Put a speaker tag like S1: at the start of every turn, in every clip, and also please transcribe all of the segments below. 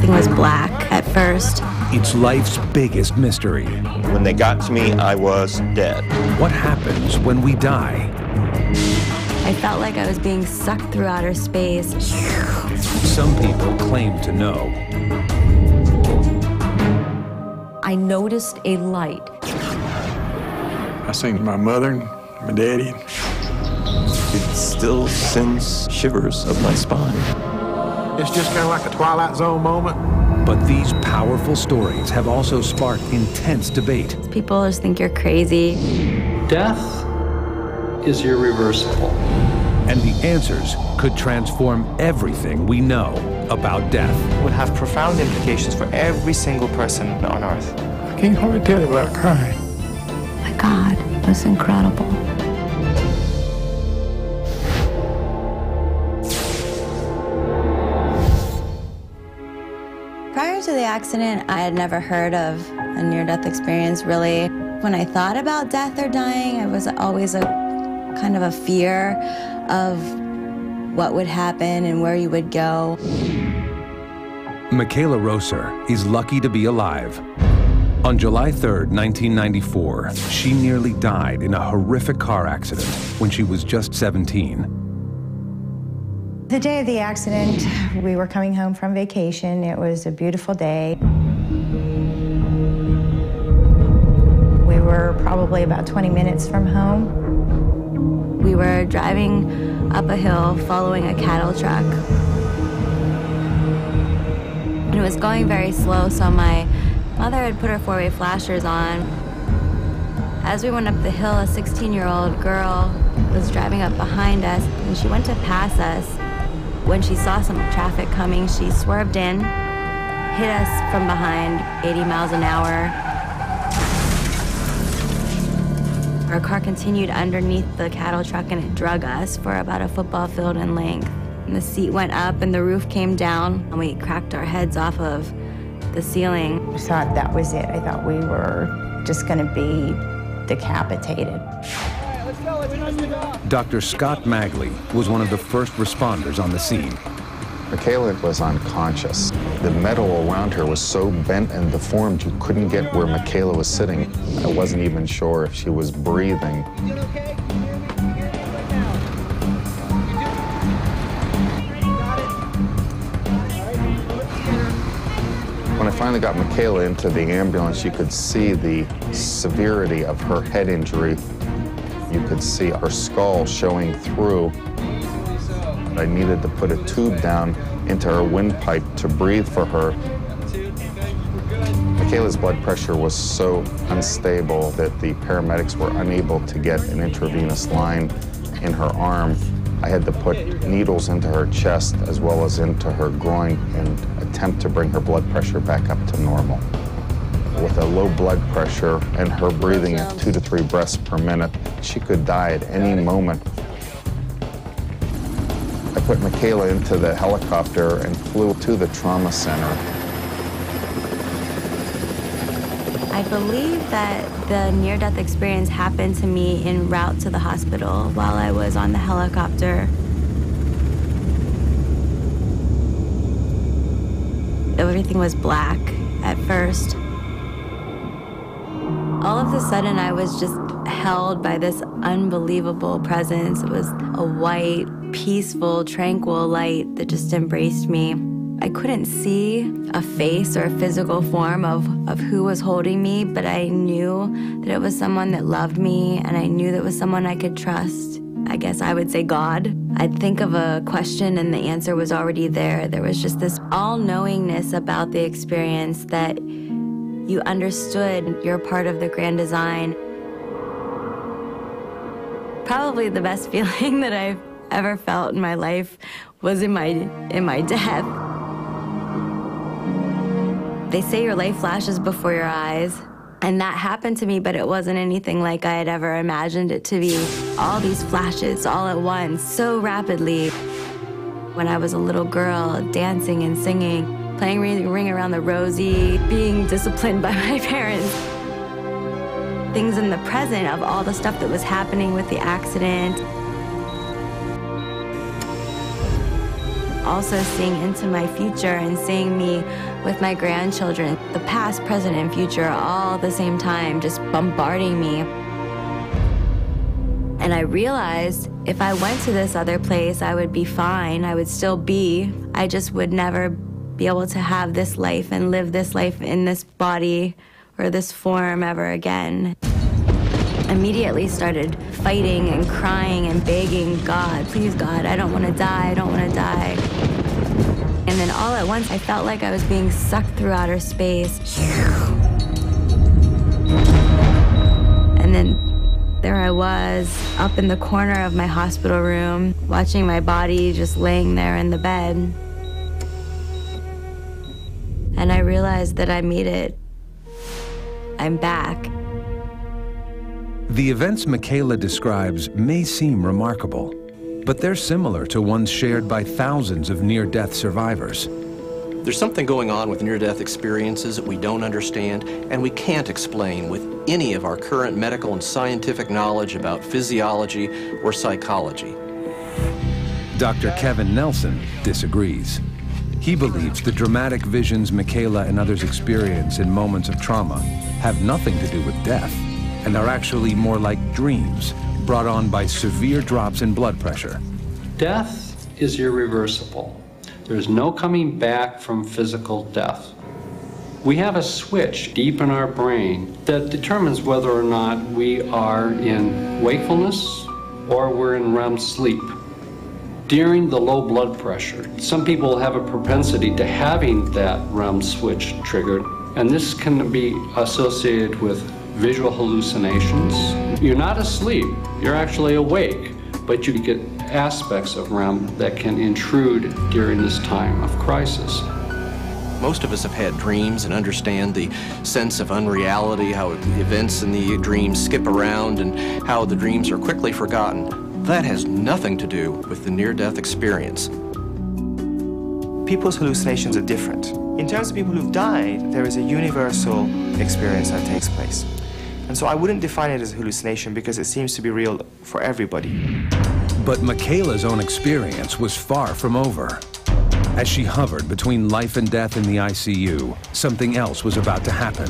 S1: Everything was black at first.
S2: It's life's biggest mystery.
S3: When they got to me, I was dead.
S2: What happens when we die?
S1: I felt like I was being sucked through outer space.
S2: Some people claim to know.
S1: I noticed a light.
S4: I seen my mother and my daddy.
S3: It still sends shivers up my spine.
S4: It's just kind of like a Twilight Zone moment.
S2: But these powerful stories have also sparked intense debate.
S1: People just think you're crazy.
S5: Death is irreversible.
S2: And the answers could transform everything we know about death.
S6: Would have profound implications for every single person on Earth.
S4: I can't hardly tell you without crying.
S1: My God, it was incredible. Prior to the accident, I had never heard of a near-death experience, really. When I thought about death or dying, it was always a kind of a fear of what would happen and where you would go.
S2: Michaela Rosser is lucky to be alive. On July 3rd, 1994, she nearly died in a horrific car accident when she was just 17.
S7: The day of the accident, we were coming home from vacation. It was a beautiful day. We were probably about 20 minutes from home.
S1: We were driving up a hill following a cattle truck. And it was going very slow, so my mother had put her four-way flashers on. As we went up the hill, a 16-year-old girl was driving up behind us, and she went to pass us. When she saw some traffic coming, she swerved in, hit us from behind, 80 miles an hour. Our car continued underneath the cattle truck, and it drug us for about a football field in length. And the seat went up, and the roof came down, and we cracked our heads off of the ceiling.
S7: I thought that was it. I thought we were just going to be decapitated.
S2: Dr. Scott Magley was one of the first responders on the scene.
S8: Michaela was unconscious. The metal around her was so bent and deformed you couldn't get where Michaela was sitting. I wasn't even sure if she was breathing. When I finally got Michaela into the ambulance, you could see the severity of her head injury. You could see her skull showing through. I needed to put a tube down into her windpipe to breathe for her. Michaela's blood pressure was so unstable that the paramedics were unable to get an intravenous line in her arm. I had to put needles into her chest as well as into her groin and attempt to bring her blood pressure back up to normal. With a low blood pressure and her breathing at 2 to 3 breaths per minute, she could die at any moment. I put Michaela into the helicopter and flew to the trauma center.
S1: I believe that the near-death experience happened to me en route to the hospital while I was on the helicopter. Everything was black at first. All of a sudden, I was just held by this unbelievable presence. It was a white, peaceful, tranquil light that just embraced me. I couldn't see a face or a physical form of who was holding me, but I knew that it was someone that loved me, and I knew that it was someone I could trust. I guess I would say God. I'd think of a question and the answer was already there. There was just this all-knowingness about the experience that you understood you're part of the grand design. Probably the best feeling that I've ever felt in my life was in my death. They say your life flashes before your eyes, and that happened to me, but it wasn't anything like I had ever imagined it to be. All these flashes all at once, so rapidly. When I was a little girl, dancing and singing, playing Ring Around the Rosie, being disciplined by my parents. Things in the present of all the stuff that was happening with the accident. also seeing into my future and seeing me with my grandchildren, the past, present, and future all at the same time, just bombarding me. And I realized if I went to this other place, I would be fine. I would still be. I just would never be able to have this life and live this life in this body or this form ever again. Immediately started fighting and crying and begging God, please God, I don't want to die, I don't want to die. And then all at once, I felt like I was being sucked through outer space. And then there I was, up in the corner of my hospital room, watching my body just laying there in the bed. And I realized that I made it. I'm back.
S2: The events Michaela describes may seem remarkable, but they're similar to ones shared by thousands of near-death survivors.
S9: There's something going on with near-death experiences that we don't understand and we can't explain with any of our current medical and scientific knowledge about physiology or psychology.
S2: Dr. Kevin Nelson disagrees. He believes the dramatic visions Michaela and others experience in moments of trauma have nothing to do with death and are actually more like dreams brought on by severe drops in blood pressure.
S5: Death is irreversible. There's no coming back from physical death. We have a switch deep in our brain that determines whether or not we are in wakefulness or we're in REM sleep. During the low blood pressure, some people have a propensity to having that REM switch triggered, and this can be associated with visual hallucinations. You're not asleep, you're actually awake, but you get aspects of REM that can intrude during this time of crisis.
S9: Most of us have had dreams and understand the sense of unreality, how events in the dreams skip around and how the dreams are quickly forgotten. That has nothing to do with the near-death experience.
S6: People's hallucinations are different. In terms of people who've died, there is a universal experience that takes place. And so I wouldn't define it as a hallucination because it seems to be real for everybody.
S2: But Michaela's own experience was far from over. As she hovered between life and death in the ICU, something else was about to happen.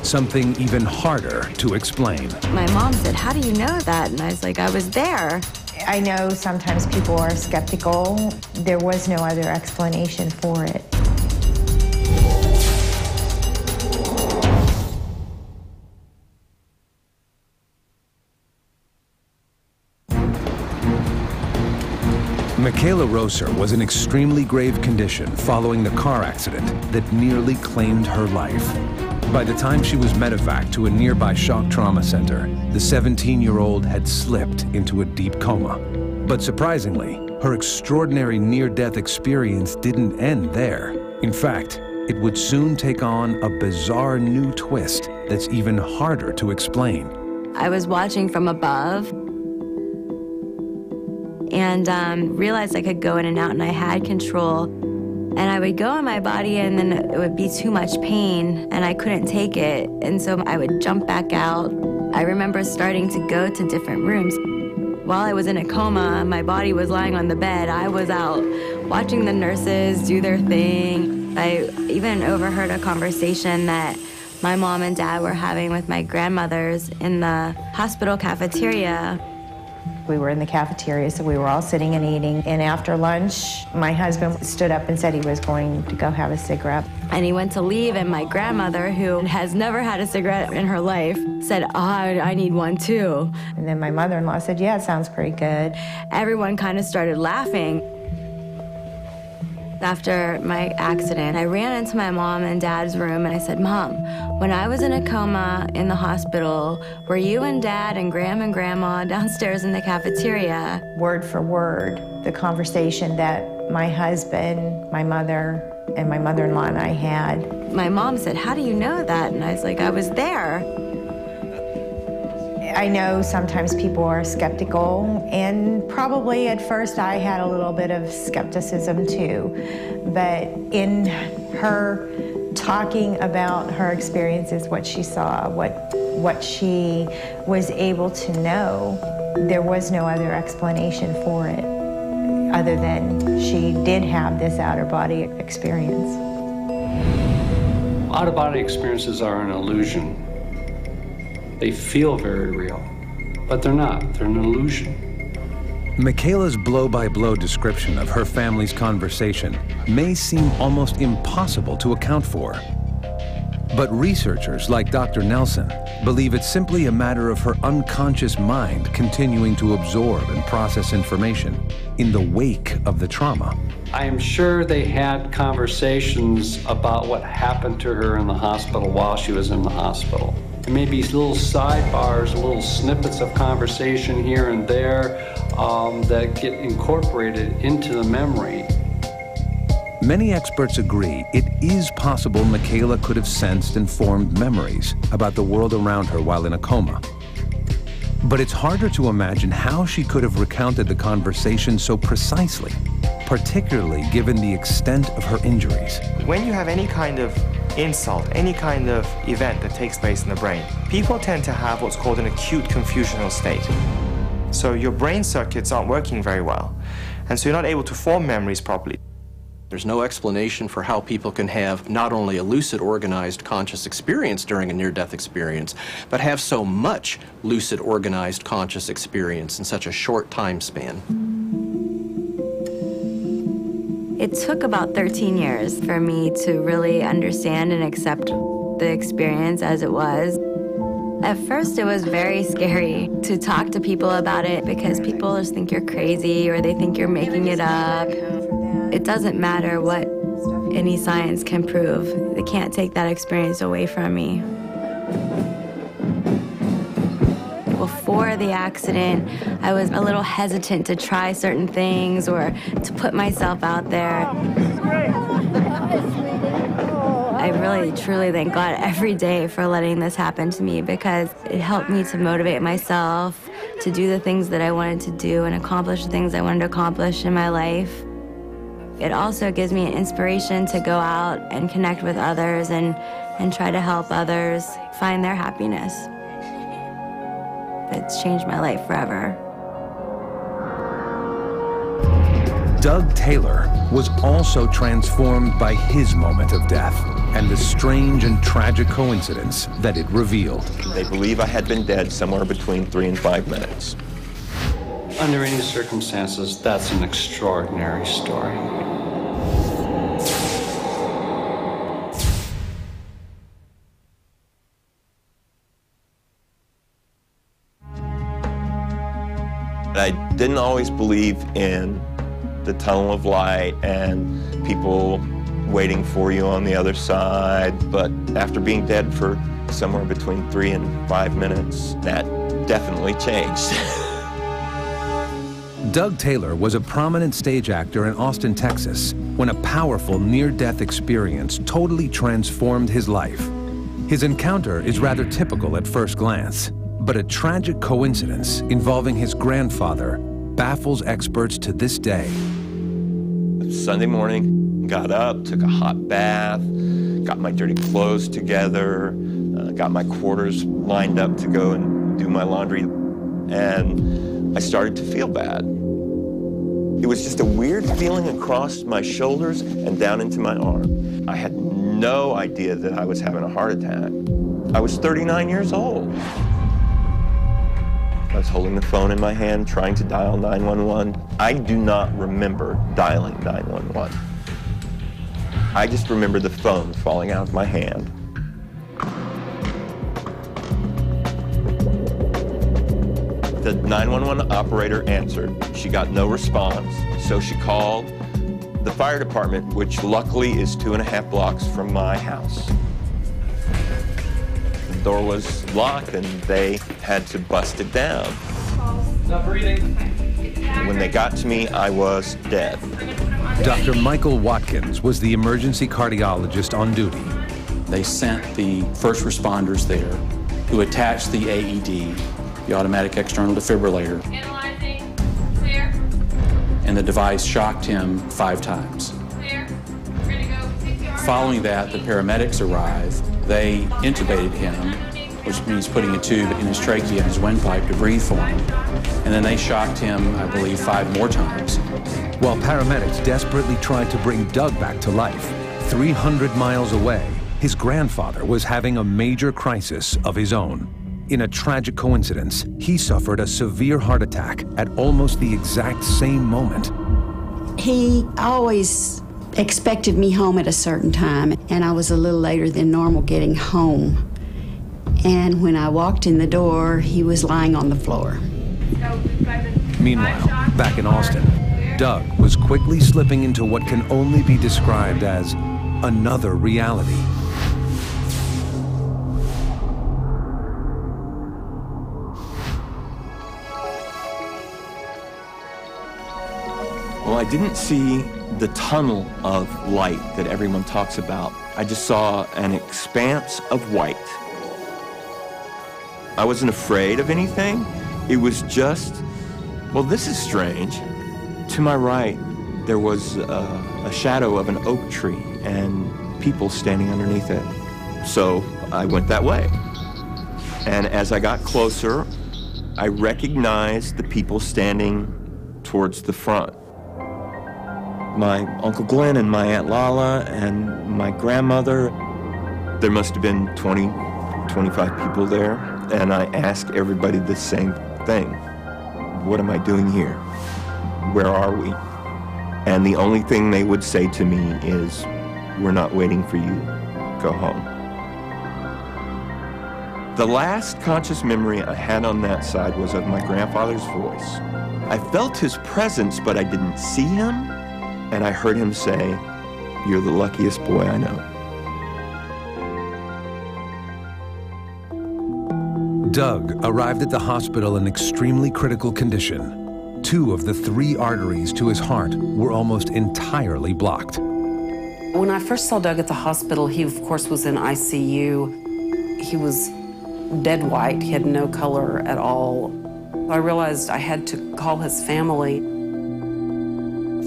S2: Something even harder to explain.
S1: My mom said, how do you know that? And I was like, I was there.
S7: I know sometimes people are skeptical. There was no other explanation for it.
S2: Michaela Rosser was in extremely grave condition following the car accident that nearly claimed her life. By the time she was medevaced to a nearby shock trauma center, the 17-year-old had slipped into a deep coma. But surprisingly, her extraordinary near-death experience didn't end there. In fact, it would soon take on a bizarre new twist that's even harder to explain.
S1: I was watching from above and realized I could go in and out, and I had control. And I would go in my body, and then it would be too much pain, and I couldn't take it. And so I would jump back out. I remember starting to go to different rooms. While I was in a coma, my body was lying on the bed. I was out watching the nurses do their thing. I even overheard a conversation that my mom and dad were having with my grandmothers in the hospital cafeteria.
S7: We were in the cafeteria, so we were all sitting and eating. And after lunch, my husband stood up and said he was going to go have a cigarette.
S1: And he went to leave, and my grandmother, who has never had a cigarette in her life, said, oh, I need one too.
S7: And then my mother-in-law said, yeah, it sounds pretty good.
S1: Everyone kind of started laughing. After my accident, I ran into my mom and dad's room and I said, Mom, when I was in a coma in the hospital, were you and Dad and Graham and Grandma downstairs in the cafeteria?
S7: Word for word, the conversation that my husband, my mother, and my mother-in-law and I had.
S1: My mom said, how do you know that? And I was like, I was there.
S7: I know sometimes people are skeptical, and probably at first I had a little bit of skepticism too. But in her talking about her experiences, what she saw, what she was able to know, there was no other explanation for it. other than she did have this out-of-body experience.
S5: Out-of-body experiences are an illusion. They feel very real, but they're not. They're an illusion.
S2: Michaela's blow-by-blow description of her family's conversation may seem almost impossible to account for. But researchers like Dr. Nelson believe it's simply a matter of her unconscious mind continuing to absorb and process information in the wake of the trauma.
S5: I am sure they had conversations about what happened to her in the hospital while she was in the hospital. There may be little sidebars, little snippets of conversation here and there that get incorporated into the memory.
S2: Many experts agree it is possible Michaela could have sensed and formed memories about the world around her while in a coma. But it's harder to imagine how she could have recounted the conversation so precisely, particularly given the extent of her injuries.
S6: When you have any kind of insult, any kind of event that takes place in the brain, people tend to have what's called an acute confusional state. So your brain circuits aren't working very well, and so you're not able to form memories properly.
S9: There's no explanation for how people can have not only a lucid, organized, conscious experience during a near-death experience, but have so much lucid, organized, conscious experience in such a short time span.
S1: It took about 13 years for me to really understand and accept the experience as it was. At first, it was very scary to talk to people about it because people just think you're crazy or they think you're making it up. It doesn't matter what any science can prove. They can't take that experience away from me. Before the accident, I was a little hesitant to try certain things or to put myself out there. I really, truly thank God every day for letting this happen to me because it helped me to motivate myself to do the things that I wanted to do and accomplish the things I wanted to accomplish in my life. It also gives me an inspiration to go out and connect with others and try to help others find their happiness. It's changed my life forever.
S2: Doug Taylor was also transformed by his moment of death and the strange and tragic coincidence that it revealed.
S3: They believe I had been dead somewhere between 3 and 5 minutes.
S5: Under any circumstances, that's an extraordinary story.
S3: I didn't always believe in the tunnel of light and people waiting for you on the other side, but after being dead for somewhere between 3 and 5 minutes, that definitely changed.
S2: Doug Taylor was a prominent stage actor in Austin, Texas, when a powerful near-death experience totally transformed his life. His encounter is rather typical at first glance, but a tragic coincidence involving his grandfather baffles experts to this day.
S3: Sunday morning, got up, took a hot bath, got my dirty clothes together, got my quarters lined up to go and do my laundry, and I started to feel bad. It was just a weird feeling across my shoulders and down into my arm. I had no idea that I was having a heart attack. I was 39 years old. I was holding the phone in my hand, trying to dial 911. I do not remember dialing 911. I just remember the phone falling out of my hand. The 911 operator answered. She got no response, so she called the fire department, which luckily is 2.5 blocks from my house. The door was locked and they had to bust it down.
S5: Not breathing.
S3: When they got to me, I was dead.
S2: Dr. Michael Watkins was the emergency cardiologist on duty.
S10: They sent the first responders there who attached the AED, the automatic external defibrillator.
S11: Analyzing. Clear.
S10: And the device shocked him 5 times.
S11: Clear. Ready to go. CPR.
S10: Following that, the paramedics arrived. They intubated him, which means putting a tube in his trachea and his windpipe to breathe for him. And then they shocked him, I believe, 5 more times.
S2: While paramedics desperately tried to bring Doug back to life, 300 miles away, his grandfather was having a major crisis of his own. In a tragic coincidence, he suffered a severe heart attack at almost the exact same moment.
S12: He always expected me home at a certain time, and I was a little later than normal getting home. And when I walked in the door, he was lying on the floor.
S2: Meanwhile, back in Austin, Doug was quickly slipping into what can only be described as another reality.
S3: Well, I didn't see the tunnel of light that everyone talks about. I just saw an expanse of white. I wasn't afraid of anything. It was just, well, this is strange. To my right, there was a shadow of an oak tree and people standing underneath it. So I went that way. And as I got closer, I recognized the people standing towards the front. My Uncle Glenn and my Aunt Lala and my grandmother. There must have been 20, 25 people there. And I asked everybody the same thing. What am I doing here? Where are we? And the only thing they would say to me is, we're not waiting for you. Go home. The last conscious memory I had on that side was of my grandfather's voice. I felt his presence, but I didn't see him. And I heard him say, you're the luckiest boy I know.
S2: Doug arrived at the hospital in extremely critical condition. 2 of the 3 arteries to his heart were almost entirely blocked.
S13: When I first saw Doug at the hospital, he of course was in ICU. He was dead white, he had no color at all. I realized I had to call his family.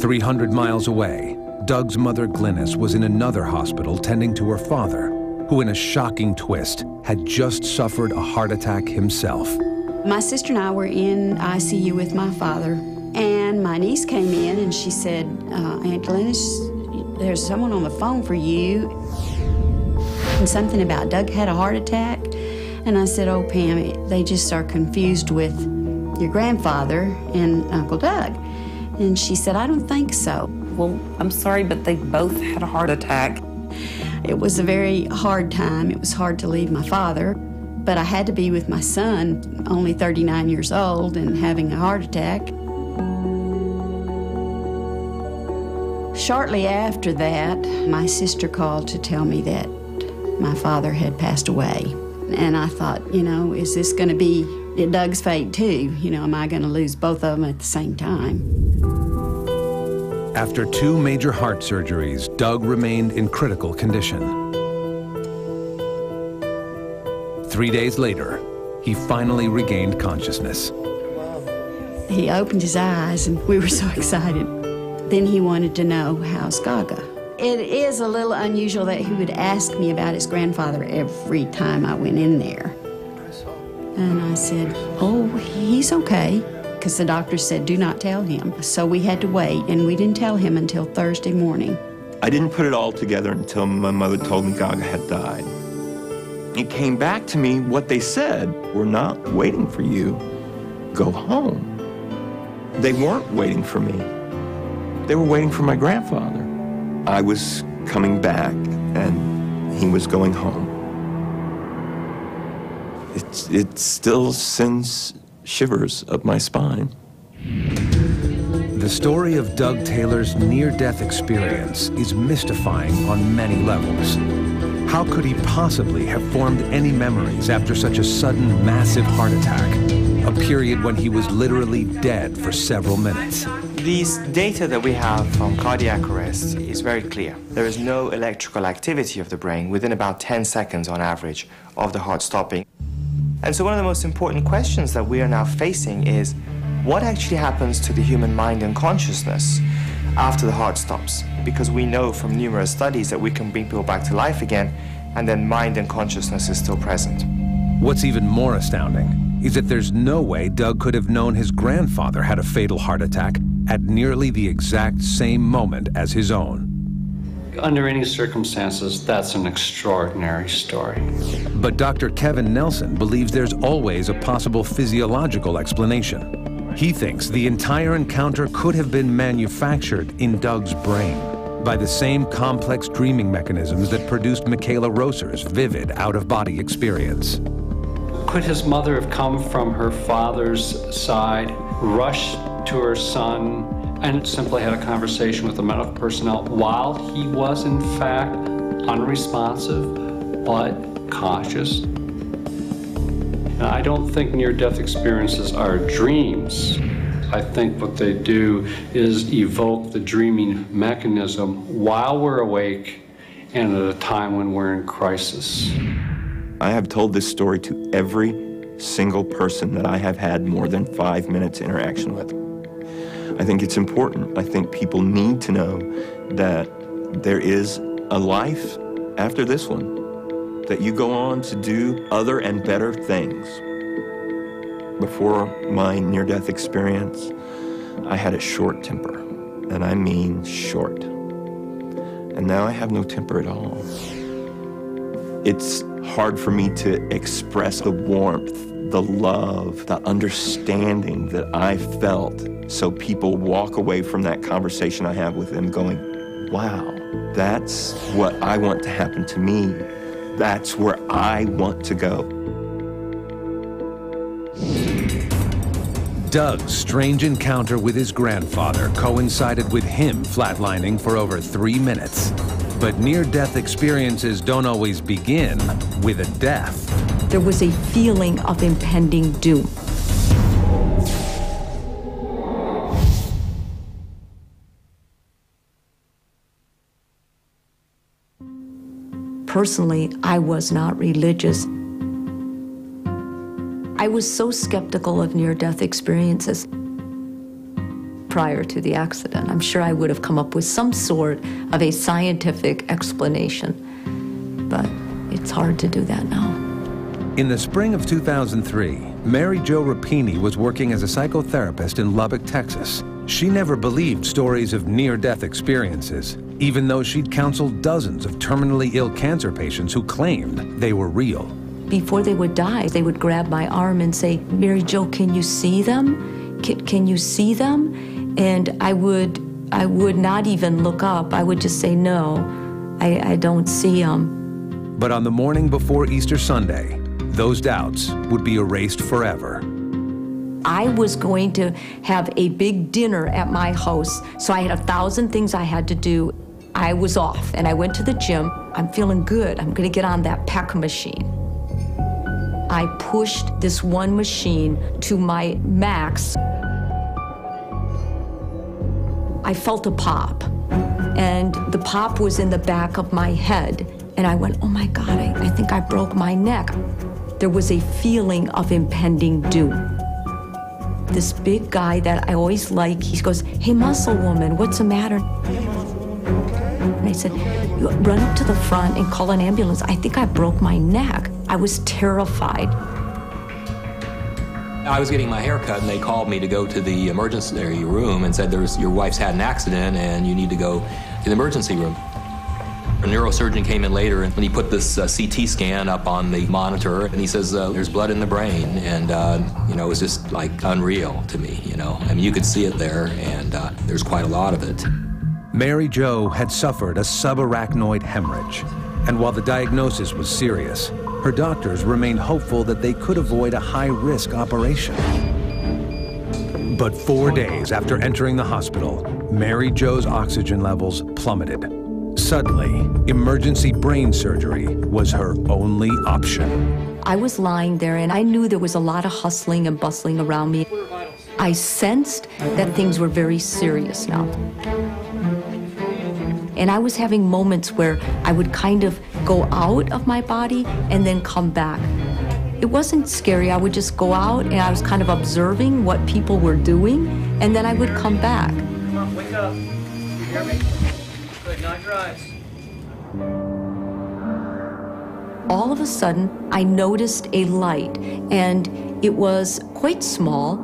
S2: 300 miles away, Doug's mother Glynis was in another hospital tending to her father, who in a shocking twist had just suffered a heart attack himself.
S12: My sister and I were in ICU with my father, and my niece came in and she said, Aunt Glynis, there's someone on the phone for you. And something about Doug had a heart attack. And I said, oh, Pam, they just are confused with your grandfather and Uncle Doug. And she said, I don't think so.
S13: Well, I'm sorry, but they both had a heart attack.
S12: It was a very hard time. It was hard to leave my father, but I had to be with my son, only 39 years old and having a heart attack. Shortly after that, my sister called to tell me that my father had passed away. And I thought, you know, is this going to be Doug's fate too? You know, am I going to lose both of them at the same time?
S2: After 2 major heart surgeries, Doug remained in critical condition. 3 days later, he finally regained consciousness.
S12: He opened his eyes and we were so excited. Then he wanted to know, how's Gaga? It is a little unusual that he would ask me about his grandfather every time I went in there. And I said, oh, he's okay, because the doctor said, do not tell him. So we had to wait, and we didn't tell him until Thursday morning.
S3: I didn't put it all together until my mother told me Gaga had died. It came back to me what they said, we're not waiting for you, go home. They weren't waiting for me. They were waiting for my grandfather. I was coming back, and he was going home. It still sends shivers up my spine.
S2: The story of Doug Taylor's near-death experience is mystifying on many levels. How could he possibly have formed any memories after such a sudden, massive heart attack? A period when he was literally dead for several minutes.
S6: These data that we have from cardiac arrest is very clear. There is no electrical activity of the brain within about 10 seconds on average of the heart stopping. And so one of the most important questions that we are now facing is, what actually happens to the human mind and consciousness after the heart stops? Because we know from numerous studies that we can bring people back to life again, and then mind and consciousness is still present.
S2: What's even more astounding is that there's no way Doug could have known his grandfather had a fatal heart attack at nearly the exact same moment as his own.
S5: Under any circumstances, that's an extraordinary story.
S2: But Dr. Kevin Nelson believes there's always a possible physiological explanation. He thinks the entire encounter could have been manufactured in Doug's brain by the same complex dreaming mechanisms that produced Michaela Roser's vivid out-of-body experience.
S5: Could his mother have come from her father's side, rushed to her son, and simply had a conversation with the medical personnel while he was, in fact, unresponsive but cautious? And I don't think near-death experiences are dreams. I think what they do is evoke the dreaming mechanism while we're awake and at a time when we're in crisis.
S3: I have told this story to every single person that I have had more than 5 minutes interaction with. I think it's important. I think people need to know that there is a life after this one, that you go on to do other and better things. Before my near-death experience, I had a short temper, and I mean short. And now I have no temper at all. It's hard for me to express the warmth, the love, the understanding that I felt, so people walk away from that conversation I have with them going, wow, that's what I want to happen to me. That's where I want to go.
S2: Doug's strange encounter with his grandfather coincided with him flatlining for over 3 minutes. But near-death experiences don't always begin with a death.
S14: There was a feeling of impending doom. Personally, I was not religious. I was so skeptical of near-death experiences prior to the accident. I'm sure I would have come up with some sort of a scientific explanation, but it's hard to do that now.
S2: In the spring of 2003, Mary Jo Rapini was working as a psychotherapist in Lubbock, Texas. She never believed stories of near-death experiences, even though she'd counseled dozens of terminally ill cancer patients who claimed they were real.
S14: Before they would die, they would grab my arm and say, "Mary Jo, can you see them? Can you see them?" And I would not even look up. I would just say, "No, I don't see them."
S2: But on the morning before Easter Sunday, those doubts would be erased forever.
S14: I was going to have a big dinner at my house, so I had 1,000 things I had to do. I was off, and I went to the gym. I'm feeling good. I'm gonna get on that pec machine. I pushed this one machine to my max. I felt a pop, and the pop was in the back of my head. And I went, oh my God, I think I broke my neck. There was a feeling of impending doom. This big guy that I always like, he goes, "Hey, muscle woman, what's the matter?" And I said, "You run up to the front and call an ambulance. I think I broke my neck." I was terrified.
S15: I was getting my hair cut, and they called me to go to the emergency room and said, your wife's had an accident and you need to go to the emergency room. A neurosurgeon came in later, and he put this CT scan up on the monitor, and he says, there's blood in the brain. And, you know, it was just like unreal to me, you know. I mean, you could see it there, and there's quite a lot of it.
S2: Mary Jo had suffered a subarachnoid hemorrhage, and while the diagnosis was serious, her doctors remained hopeful that they could avoid a high-risk operation. But 4 days after entering the hospital, Mary Jo's oxygen levels plummeted. Suddenly, emergency brain surgery was her only option.
S14: I was lying there, and I knew there was a lot of hustling and bustling around me. I sensed that things were very serious now. And I was having moments where I would kind of go out of my body and then come back. It wasn't scary. I would just go out, and I was kind of observing what people were doing, and then I would come back.
S16: Come on, wake up. You hear me? Good, not your eyes.
S14: All of a sudden, I noticed a light, and it was quite small.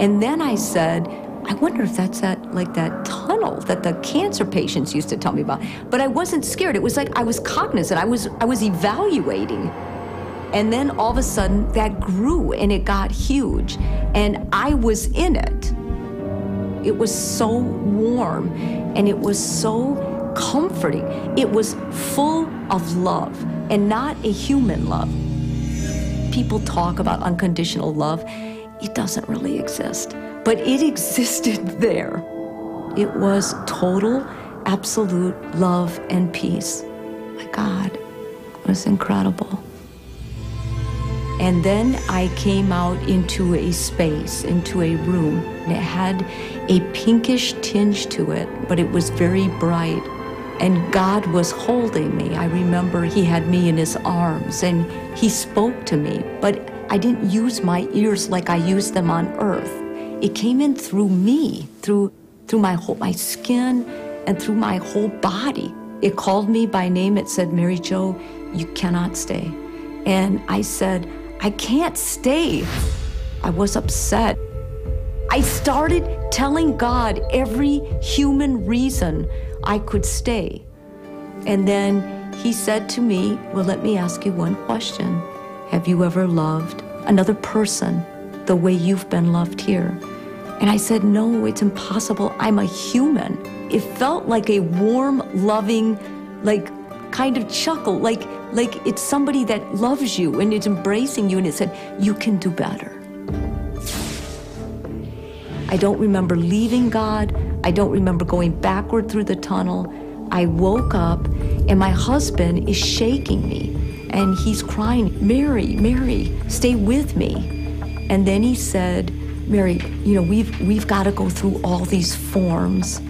S14: And then I said, I wonder if that's that tunnel that the cancer patients used to tell me about. But I wasn't scared. It was like I was cognizant. I was evaluating. And then all of a sudden that grew and it got huge. And I was in it. It was so warm and it was so comforting. It was full of love and not a human love. People talk about unconditional love. It doesn't really exist, but it existed there. It was total, absolute love and peace. My God, it was incredible. And then I came out into a space, into a room, and it had a pinkish tinge to it, but it was very bright. And God was holding me. I remember he had me in his arms and he spoke to me, but I didn't use my ears like I used them on earth. It came in through me, through my skin and through my whole body. It called me by name. It said, Mary Jo, you cannot stay. And I said, I can't stay. I was upset. I started telling God every human reason I could stay. And then he said to me, well, let me ask you one question. Have you ever loved another person the way you've been loved here? And I said, no, it's impossible. I'm a human. It felt like a warm, loving, kind of chuckle, like it's somebody that loves you and it's embracing you, and it said, you can do better. I don't remember leaving God. I don't remember going backward through the tunnel. I woke up and my husband is shaking me and he's crying, Mary, Mary, stay with me. And then he said, Mary, we've got to go through all these forms.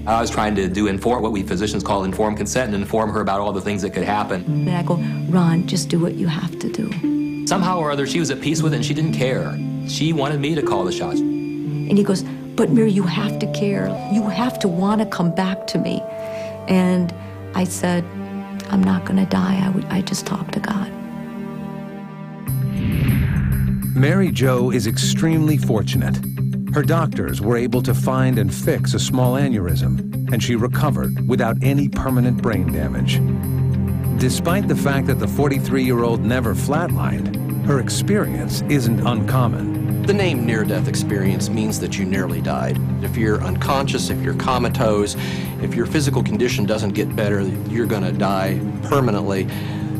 S15: I was trying to do what we physicians call informed consent, and inform her about all the things that could happen.
S14: And I go, Ron, just do what you have to do.
S15: Somehow or other, she was at peace with it and she didn't care. She wanted me to call the shots.
S14: And he goes, but Mary, you have to care. You have to want to come back to me. And I said, I'm not going to die. I just talked to God.
S2: Mary Jo is extremely fortunate. Her doctors were able to find and fix a small aneurysm, and she recovered without any permanent brain damage. Despite the fact that the 43-year-old never flatlined, her experience isn't uncommon.
S9: The name near-death experience means that you nearly died. If you're unconscious, if you're comatose, if your physical condition doesn't get better, you're going to die permanently.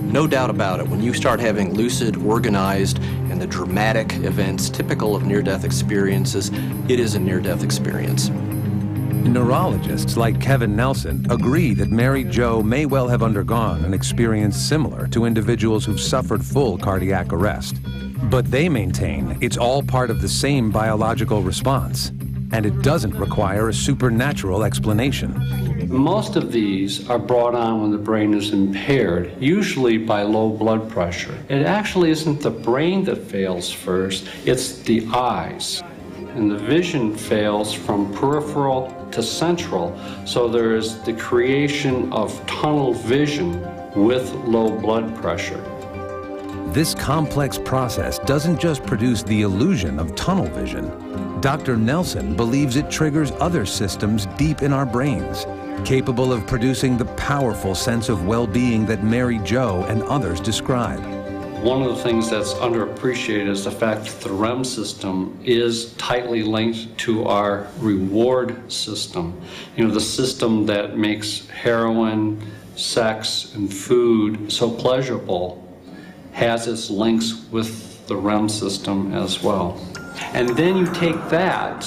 S9: No doubt about it, when you start having lucid, organized, and the dramatic events typical of near-death experiences, it is a near-death experience.
S2: Neurologists like Kevin Nelson agree that Mary Jo may well have undergone an experience similar to individuals who've suffered full cardiac arrest. But they maintain it's all part of the same biological response, and it doesn't require a supernatural explanation.
S5: Most of these are brought on when the brain is impaired, usually by low blood pressure. It actually isn't the brain that fails first, it's the eyes. And the vision fails from peripheral to central, so there is the creation of tunnel vision with low blood pressure.
S2: This complex process doesn't just produce the illusion of tunnel vision. Dr. Nelson believes it triggers other systems deep in our brains, capable of producing the powerful sense of well-being that Mary Jo and others describe.
S5: One of the things that's underappreciated is the fact that the REM system is tightly linked to our reward system. The system that makes heroin, sex, and food so pleasurable has its links with the REM system as well. And then you take that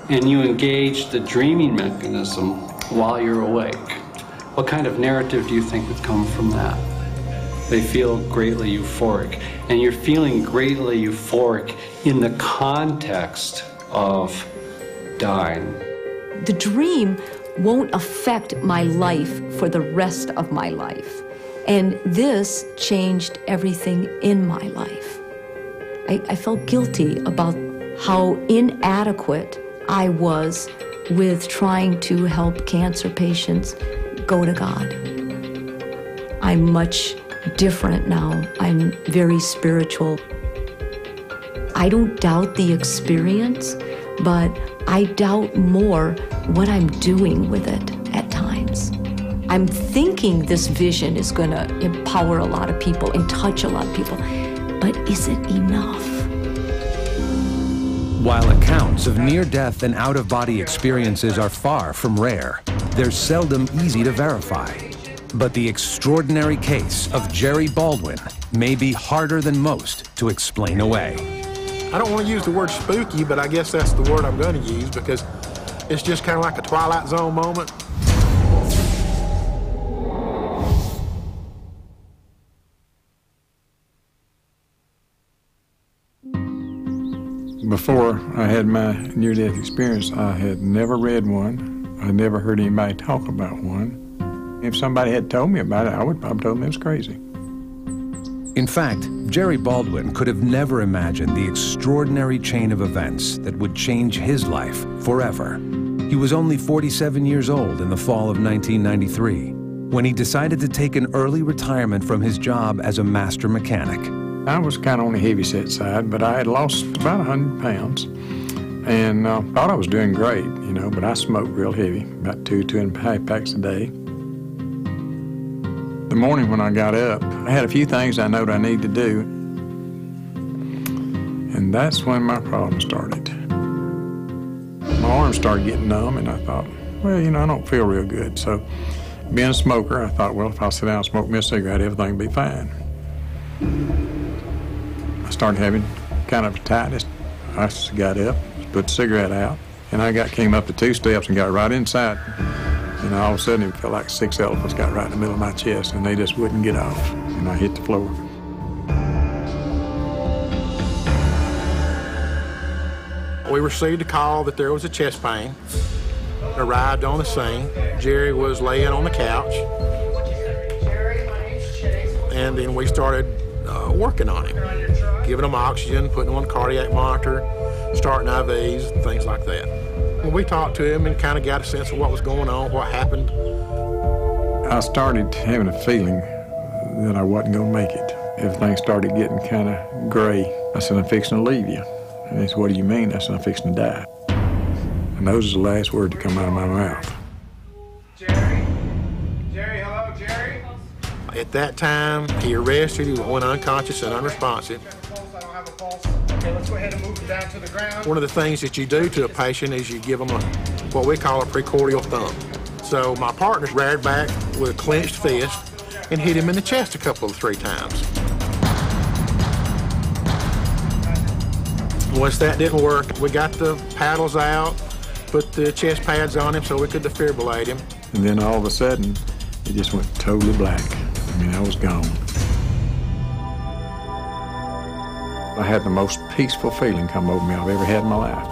S5: and you engage the dreaming mechanism while you're awake. What kind of narrative do you think would come from that? They feel greatly euphoric. And you're feeling greatly euphoric in the context of dying.
S14: The dream won't affect my life for the rest of my life. And this changed everything in my life. I felt guilty about how inadequate I was with trying to help cancer patients go to God. I'm much different now. I'm very spiritual. I don't doubt the experience, but I doubt more what I'm doing with it at times. I'm thinking this vision is going to empower a lot of people and touch a lot of people, but is it enough?
S2: While accounts of near-death and out-of-body experiences are far from rare, they're seldom easy to verify. But the extraordinary case of Jerry Baldwin may be harder than most to explain away.
S17: I don't want to use the word spooky, but I guess that's the word I'm going to use because it's just kind of like a Twilight Zone moment.
S4: Before I had my near-death experience, I had never read one. I never heard anybody talk about one. If somebody had told me about it, I would probably told them it was crazy.
S2: In fact, Jerry Baldwin could have never imagined the extraordinary chain of events that would change his life forever. He was only 47 years old in the fall of 1993 when he decided to take an early retirement from his job as a master mechanic.
S4: I was kind of on the heavy-set side, but I had lost about 100 pounds and thought I was doing great, you know, but I smoked real heavy, about 2.5 packs a day. The morning when I got up, I had a few things I knowed I needed to do, and that's when my problem started. My arms started getting numb, and I thought, well, you know, I don't feel real good. So being a smoker, I thought, well, if I sit down and smoke me a cigarette, everything will be fine. I started having kind of a tightness. I just got up, put the cigarette out, and I came up the 2 steps and got right inside. And all of a sudden, it felt like 6 elephants got right in the middle of my chest, and they just wouldn't get off. And I hit the floor.
S17: We received a call that there was a chest pain. Arrived on the scene. Jerry was laying on the couch. And then we started working on him, giving him oxygen, putting him on a cardiac monitor, starting IVs, things like that. And we talked to him and kind of got a sense of what was going on, what happened.
S4: I started having a feeling that I wasn't going to make it. Everything started getting kind of gray. I said, I'm fixing to leave you. And he said, what do you mean? I said, I'm fixing to die. And those are the last words to come out of my mouth.
S16: Jerry? Jerry, hello, Jerry?
S17: At that time, he arrested, he went unconscious and unresponsive.
S16: Okay, let's go ahead and move him down to the ground.
S17: One of the things that you do to a patient is you give them what we call a precordial thumb. So my partner reared back with a clenched fist and hit him in the chest a couple of 3 times. Once that didn't work, we got the paddles out, put the chest pads on him so we could defibrillate him.
S4: And then all of a sudden, it just went totally black. I mean, I was gone. I had the most peaceful feeling come over me I've ever had in my life.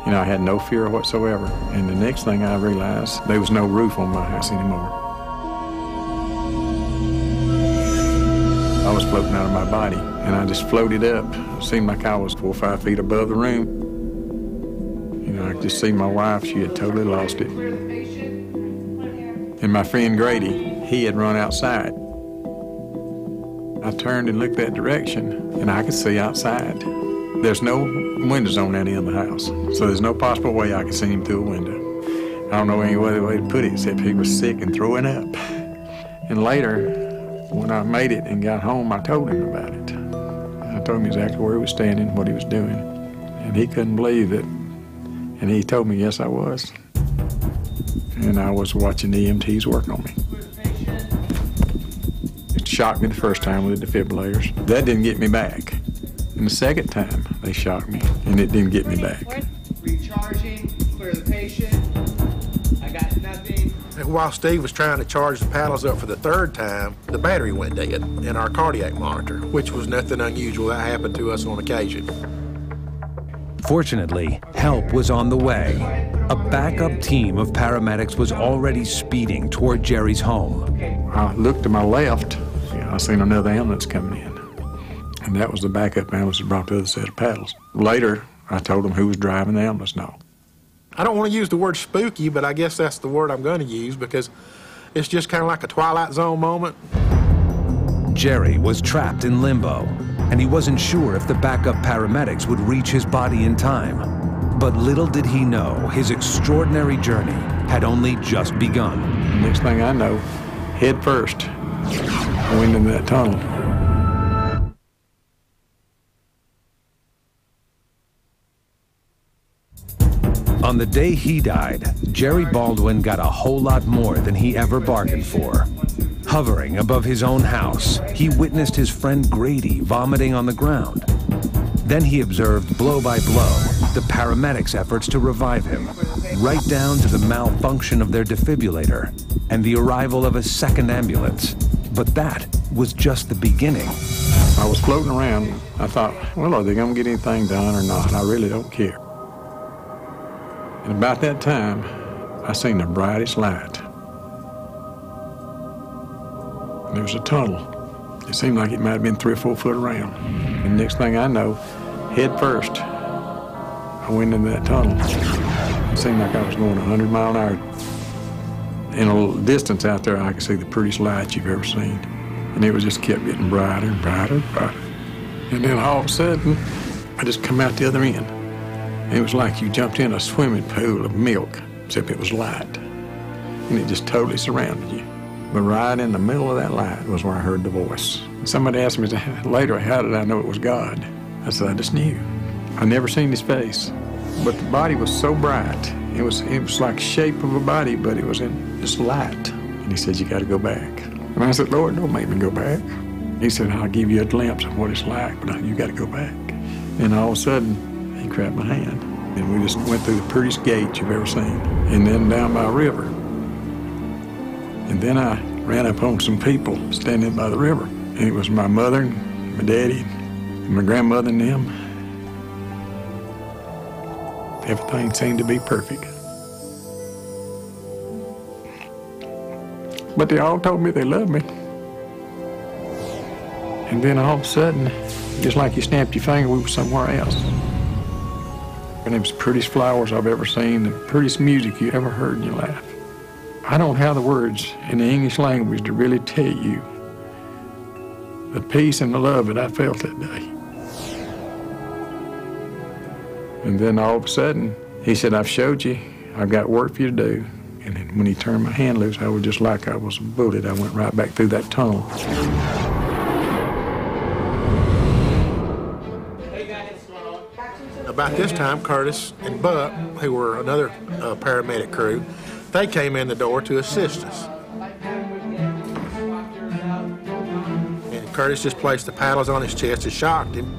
S4: You know, I had no fear whatsoever. And the next thing I realized, there was no roof on my house anymore. I was floating out of my body, and I just floated up. It seemed like I was 4 or 5 feet above the room. You know, I could just see my wife, she had totally lost it. And my friend Grady, he had run outside. I turned and looked that direction, and I could see outside. There's no windows on that end of the house, so there's no possible way I could see him through a window. I don't know any other way to put it except he was sick and throwing up. And later, when I made it and got home, I told him about it. I told him exactly where he was standing, what he was doing, and he couldn't believe it. And he told me, yes, I was. And I was watching the EMTs work on me. It shocked me the first time with the defibrillators. That didn't get me back. And the second time, they shocked me, and it didn't get me back.
S16: Recharging, clear the patient. I got nothing.
S17: And while Steve was trying to charge the paddles up for the 3rd time, the battery went dead in our cardiac monitor, which was nothing unusual. That happened to us on occasion.
S2: Fortunately, help was on the way. A backup team of paramedics was already speeding toward Jerry's home.
S4: I looked to my left, I seen another ambulance coming in. And that was the backup ambulance that brought the other set of paddles. Later, I told them who was driving the ambulance now.
S17: I don't want to use the word spooky, but I guess that's the word I'm going to use because it's just kind of like a Twilight Zone moment.
S2: Jerry was trapped in limbo, and he wasn't sure if the backup paramedics would reach his body in time. But little did he know his extraordinary journey had only just begun.
S4: Next thing I know, head first, I went into that tunnel.
S2: On the day he died, Jerry Baldwin got a whole lot more than he ever bargained for. Hovering above his own house, he witnessed his friend Grady vomiting on the ground. Then he observed blow by blow the paramedics' efforts to revive him, right down to the malfunction of their defibrillator and the arrival of a second ambulance. But that was just the beginning.
S4: I was floating around. I thought, well, are they going to get anything done or not? I really don't care. And about that time, I seen the brightest light. And there was a tunnel. It seemed like it might have been 3 or 4 foot around. And next thing I know, head first, I went into that tunnel. It seemed like I was going 100 miles an hour. In a little distance out there, I could see the prettiest light you've ever seen. And it was just kept getting brighter and brighter and brighter. And then all of a sudden, I just come out the other end. And it was like you jumped in a swimming pool of milk, except it was light. And it just totally surrounded you. But right in the middle of that light was where I heard the voice. Somebody asked me later, how did I know it was God? I said, I just knew. I'd never seen his face. But the body was so bright. It was like the shape of a body, but it was in this light. And he said, you got to go back. And I said, Lord, don't make me go back. He said, I'll give you a glimpse of what it's like, but you got to go back. And all of a sudden, he grabbed my hand. And we just went through the prettiest gate you've ever seen. And then down by a river. And then I ran up on some people standing by the river. And it was my mother, and my daddy, and my grandmother and them. Everything seemed to be perfect. But they all told me they loved me. And then all of a sudden, just like you snapped your finger, we were somewhere else. And it was the prettiest flowers I've ever seen, the prettiest music you ever heard in your life. I don't have the words in the English language to really tell you the peace and the love that I felt that day. And then all of a sudden, he said, I've showed you, I've got work for you to do. And then when he turned my hand loose, I was just like I was a bullet. I went right back through that tunnel.
S17: About this time, Curtis and Buck, who were another paramedic crew, they came in the door to assist us. And Curtis just placed the paddles on his chest and shocked him.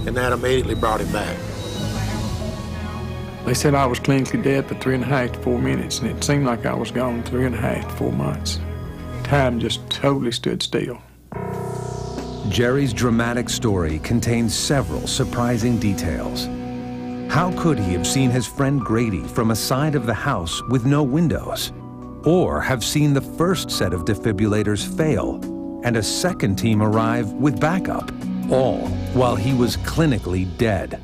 S17: And that immediately brought him back.
S4: They said I was clinically dead for 3.5 to 4 minutes, and it seemed like I was gone 3.5 to 4 months. Time just totally stood still.
S2: Jerry's dramatic story contains several surprising details. How could he have seen his friend Grady from a side of the house with no windows? Or have seen the first set of defibrillators fail and a second team arrive with backup, all while he was clinically dead?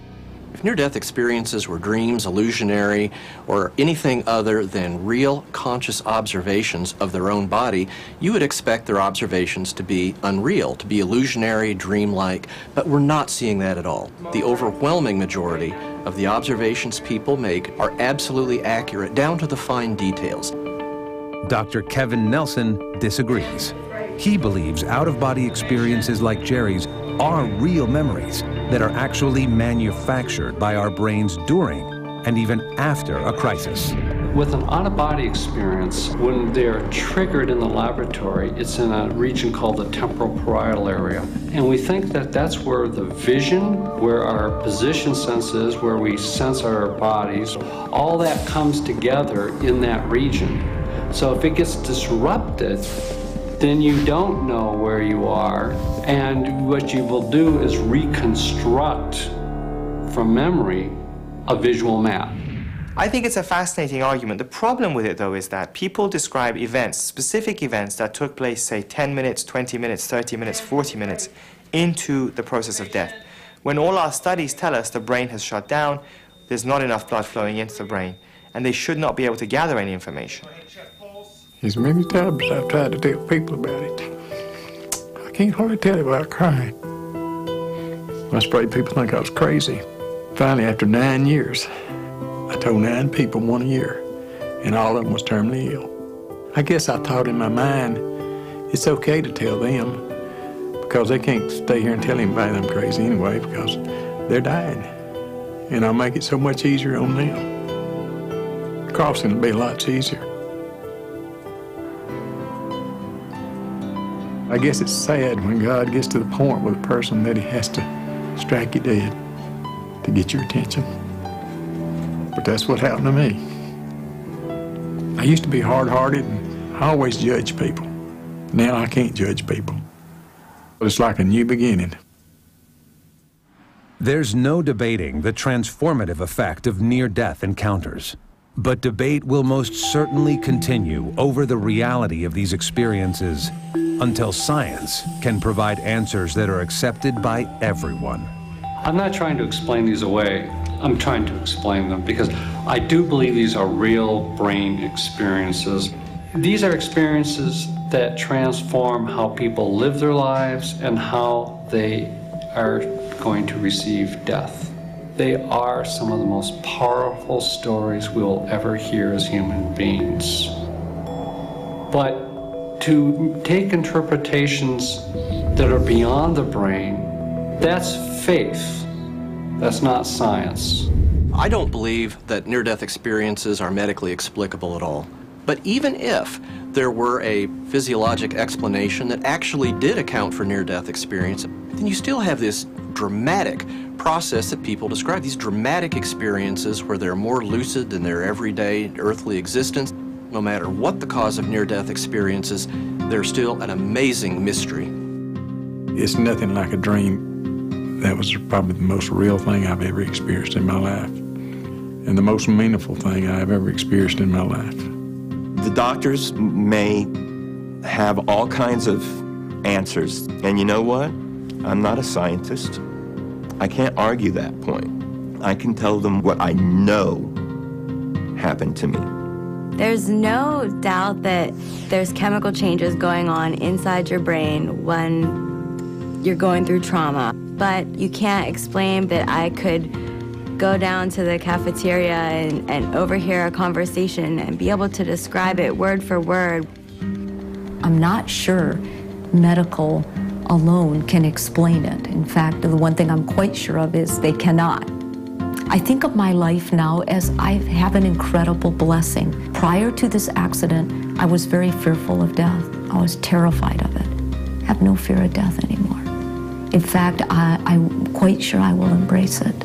S9: If near-death experiences were dreams, illusionary, or anything other than real conscious observations of their own body, you would expect their observations to be unreal, to be illusionary, dreamlike, but we're not seeing that at all. The overwhelming majority of the observations people make are absolutely accurate, down to the fine details.
S2: Dr. Kevin Nelson disagrees. He believes out-of-body experiences like Jerry's are real memories that are actually manufactured by our brains during and even after a crisis.
S5: With an out-of-body experience, when they're triggered in the laboratory, it's in a region called the temporal parietal area. And we think that that's where the vision, where our position sense is, where we sense our bodies, all that comes together in that region. So if it gets disrupted, then you don't know where you are, and what you will do is reconstruct from memory a visual map.
S6: I think it's a fascinating argument. The problem with it, though, is that people describe events, specific events that took place, say, 10 minutes, 20 minutes, 30 minutes, 40 minutes, into the process of death. When all our studies tell us the brain has shut down, there's not enough blood flowing into the brain, and they should not be able to gather any information.
S4: As many times I've tried to tell people about it, I can't hardly tell you without crying. I was afraid people think I was crazy. Finally, after 9 years, I told 9 people 1 a year, and all of them was terminally ill. I guess I thought in my mind, it's okay to tell them because they can't stay here and tell anybody I'm crazy anyway because they're dying. And I'll make it so much easier on them. Crossing will be a lot easier. I guess it's sad when God gets to the point with a person that he has to strike you dead to get your attention. But that's what happened to me. I used to be hard-hearted and I always judged people. Now I can't judge people. But it's like a new beginning.
S2: There's no debating the transformative effect of near-death encounters. But debate will most certainly continue over the reality of these experiences until science can provide answers that are accepted by everyone.
S5: I'm not trying to explain these away. I'm trying to explain them because I do believe these are real brain experiences. These are experiences that transform how people live their lives and how they are going to receive death. They are some of the most powerful stories we will ever hear as human beings. But to take interpretations that are beyond the brain, that's faith. That's not science.
S9: I don't believe that near-death experiences are medically explicable at all. But even if there were a physiologic explanation that actually did account for near-death experience, then you still have this dramatic process that people describe, these dramatic experiences where they're more lucid than their everyday earthly existence. No matter what the cause of near-death experiences, they're still an amazing mystery.
S4: It's nothing like a dream. That was probably the most real thing I've ever experienced in my life, and the most meaningful thing I've ever experienced in my life.
S3: The doctors may have all kinds of answers, and you know what? I'm not a scientist. I can't argue that point. I can tell them what I know happened to me.
S1: There's no doubt that there's chemical changes going on inside your brain when you're going through trauma. But you can't explain that I could go down to the cafeteria and overhear a conversation and be able to describe it word for word.
S14: I'm not sure medical alone can explain it. In fact, the one thing I'm quite sure of is they cannot. I think of my life now as I have an incredible blessing. Prior to this accident, I was very fearful of death. I was terrified of it. I have no fear of death anymore. In fact, I'm quite sure I will embrace it.